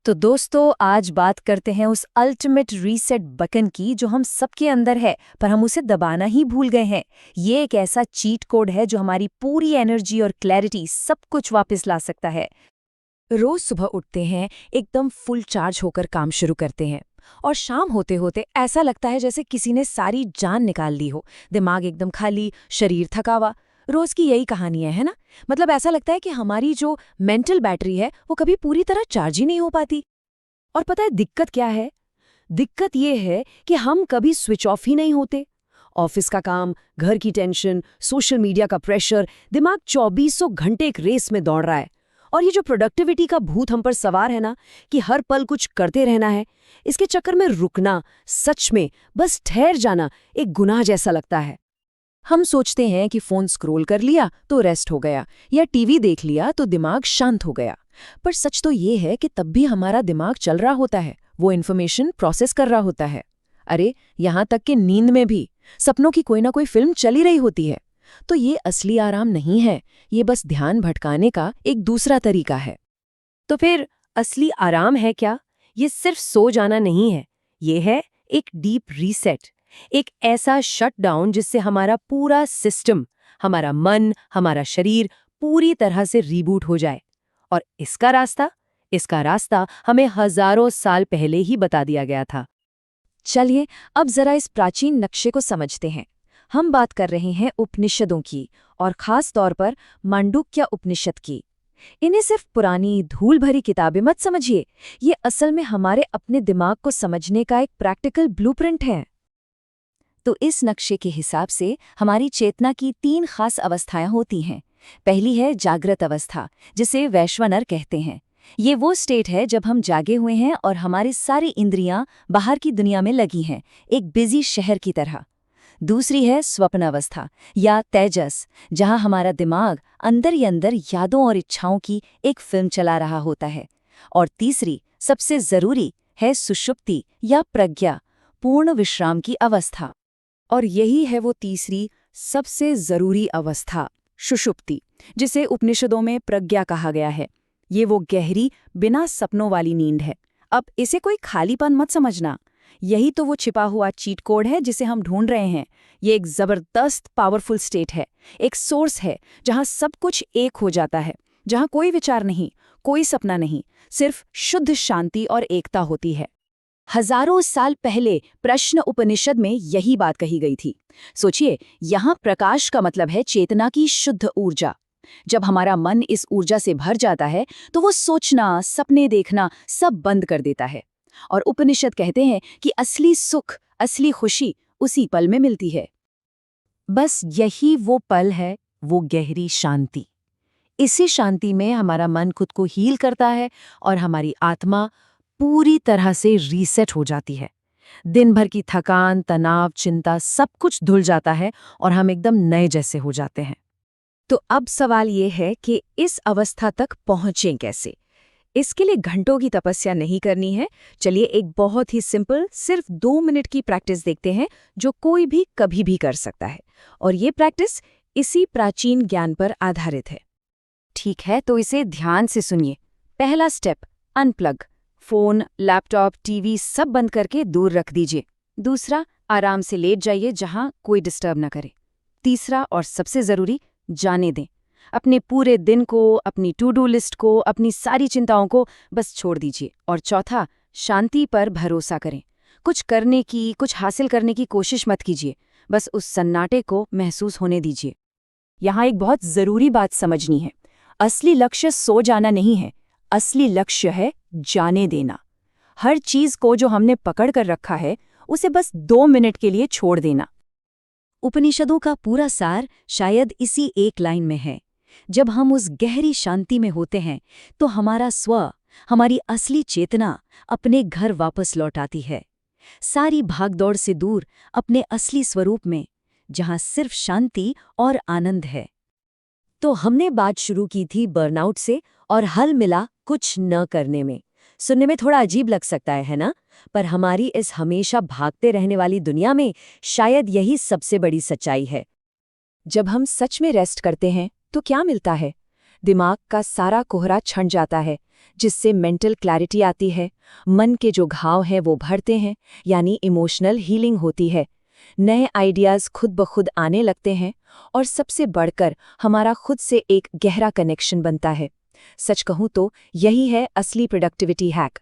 तो दोस्तों आज बात करते हैं उस अल्टीमेट रीसेट बटन की जो हम सबके अंदर है पर हम उसे दबाना ही भूल गए हैं। ये एक ऐसा चीट कोड है जो हमारी पूरी एनर्जी और क्लैरिटी सब कुछ वापस ला सकता है। रोज सुबह उठते हैं, एकदम फुल चार्ज होकर काम शुरू करते हैं और शाम होते होते ऐसा लगता है जैसे किसी ने सारी जान निकाल ली हो। दिमाग एकदम खाली, शरीर थका हुआ। रोज की यही कहानियां है ना। मतलब ऐसा लगता है कि हमारी जो मेंटल बैटरी है वो कभी पूरी तरह चार्ज ही नहीं हो पाती। और पता है दिक्कत क्या है? दिक्कत ये है कि हम कभी स्विच ऑफ ही नहीं होते। ऑफिस का काम, घर की टेंशन, सोशल मीडिया का प्रेशर, दिमाग 2400 घंटे एक रेस में दौड़ रहा है। और ये जो प्रोडक्टिविटी का भूत हम पर सवार है ना, कि हर पल कुछ करते रहना है, इसके चक्कर में रुकना, सच में बस ठहर जाना एक गुनाह जैसा लगता है। हम सोचते हैं कि फोन स्क्रॉल कर लिया तो रेस्ट हो गया, या टीवी देख लिया तो दिमाग शांत हो गया। पर सच तो ये है कि तब भी हमारा दिमाग चल रहा होता है, वो इन्फॉर्मेशन प्रोसेस कर रहा होता है। अरे यहाँ तक कि नींद में भी सपनों की कोई ना कोई फिल्म चली रही होती है। तो ये असली आराम नहीं है, ये बस ध्यान भटकाने का एक दूसरा तरीका है। तो फिर असली आराम है क्या? ये सिर्फ सो जाना नहीं है, ये है एक डीप रीसेट, एक ऐसा शटडाउन जिससे हमारा पूरा सिस्टम, हमारा मन, हमारा शरीर पूरी तरह से रीबूट हो जाए। और इसका रास्ता हमें हजारों साल पहले ही बता दिया गया था। चलिए अब जरा इस प्राचीन नक्शे को समझते हैं। हम बात कर रहे हैं उपनिषदों की, और खास तौर पर मांडुक्य उपनिषद की। इन्हें सिर्फ पुरानी धूल भरी किताबें मत समझिए, ये असल में हमारे अपने दिमाग को समझने का एक प्रैक्टिकल ब्लूप्रिंट है। तो इस नक्शे के हिसाब से हमारी चेतना की 3 खास अवस्थाएं होती हैं। पहली है जागृत अवस्था, जिसे वैश्वानर कहते हैं। ये वो स्टेट है जब हम जागे हुए हैं और हमारी सारी इंद्रियां बाहर की दुनिया में लगी हैं, एक बिजी शहर की तरह। दूसरी है स्वप्न अवस्था या तेजस, जहां हमारा दिमाग अंदर ही अंदर यादों और इच्छाओं की एक फिल्म चला रहा होता है। और तीसरी, सबसे जरूरी, है सुषुप्ति या प्रज्ञा, पूर्ण विश्राम की अवस्था। और यही है वो तीसरी सबसे जरूरी अवस्था, सुषुप्ति, जिसे उपनिषदों में प्रज्ञा कहा गया है। ये वो गहरी, बिना सपनों वाली नींद है। अब इसे कोई खालीपन मत समझना, यही तो वो छिपा हुआ चीट कोड है जिसे हम ढूंढ रहे हैं। ये एक जबरदस्त पावरफुल स्टेट है, एक सोर्स है जहां सब कुछ एक हो जाता है, जहां कोई विचार नहीं, कोई सपना नहीं, सिर्फ शुद्ध शांति और एकता होती है। हजारों साल पहले प्रश्न उपनिषद में यही बात कही गई थी। सोचिए, यहाँ प्रकाश का मतलब है चेतना की शुद्ध ऊर्जा। जब हमारा मन इस ऊर्जा से भर जाता है तो वो सोचना, सपने देखना सब बंद कर देता है। और उपनिषद कहते हैं कि असली सुख, असली खुशी उसी पल में मिलती है। बस यही वो पल है, वो गहरी शांति। इसी शांति में हमारा मन खुद को हील करता है और हमारी आत्मा पूरी तरह से रीसेट हो जाती है। दिन भर की थकान, तनाव, चिंता सब कुछ धुल जाता है और हम एकदम नए जैसे हो जाते हैं। तो अब सवाल ये है कि इस अवस्था तक पहुंचें कैसे? इसके लिए घंटों की तपस्या नहीं करनी है। चलिए एक बहुत ही सिंपल, सिर्फ 2 मिनट की प्रैक्टिस देखते हैं, जो कोई भी कभी भी कर सकता है। और ये प्रैक्टिस इसी प्राचीन ज्ञान पर आधारित है। ठीक है, तो इसे ध्यान से सुनिए। पहला step, unplug. Phone, laptop, TV सब बंद करके दूर रख दीजिए। दूसरा, आराम से लेट जाइए जहां कोई डिस्टर्ब न करे। तीसरा और सबसे जरूरी, जाने दें। अपने पूरे दिन को, अपनी टू डू लिस्ट को, अपनी सारी चिंताओं को बस छोड़ दीजिए। और चौथा, शांति पर भरोसा करें। कुछ करने की, कुछ हासिल करने की कोशिश मत कीजिए, बस उस सन्नाटे को महसूस होने दीजिए। यहाँ एक बहुत जरूरी बात समझनी है, असली लक्ष्य सो जाना नहीं है, असली लक्ष्य है जाने देना। हर चीज को जो हमने पकड़ कर रखा है उसे बस 2 मिनट के लिए छोड़ देना। उपनिषदों का पूरा सार शायद इसी एक लाइन में है। जब हम उस गहरी शांति में होते हैं तो हमारा स्व, हमारी असली चेतना अपने घर वापस लौट आती है, सारी भागदौड़ से दूर, अपने असली स्वरूप में, जहां सिर्फ शांति और आनंद है। तो हमने बात शुरू की थी बर्नआउट से, और हल मिला कुछ न करने में। सुनने में थोड़ा अजीब लग सकता है ना? पर हमारी इस हमेशा भागते रहने वाली दुनिया में शायद यही सबसे बड़ी सच्चाई है। जब हम सच में रेस्ट करते हैं तो क्या मिलता है? दिमाग का सारा कोहरा छंट जाता है, जिससे मेंटल क्लैरिटी आती है, मन के जो घाव हैं वो भरते हैं, यानी इमोशनल हीलिंग होती है, नए आइडियाज़ खुद ब खुद आने लगते हैं और सबसे बढ़कर हमारा खुद से एक गहरा कनेक्शन बनता है। सच कहूँ तो यही है असली प्रोडक्टिविटी हैक।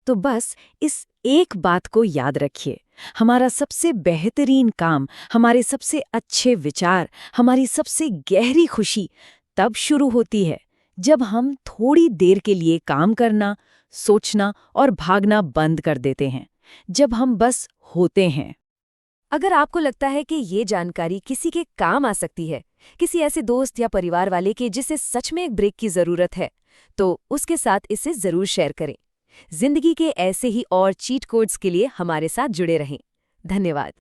तो बस इस एक बात को याद रखिए, हमारा सबसे बेहतरीन काम, हमारे सबसे अच्छे विचार, हमारी सबसे गहरी खुशी तब शुरू होती है जब हम थोड़ी देर के लिए काम करना, सोचना और भागना बंद कर देते हैं, जब हम बस होते हैं। अगर आपको लगता है कि ये जानकारी किसी के काम आ सकती है, किसी ऐसे दोस्त या परिवार वाले के जिसे सच में एक ब्रेक की ज़रूरत है, तो उसके साथ इसे ज़रूर शेयर करें। जिंदगी के ऐसे ही और चीट कोड्स के लिए हमारे साथ जुड़े रहें। धन्यवाद।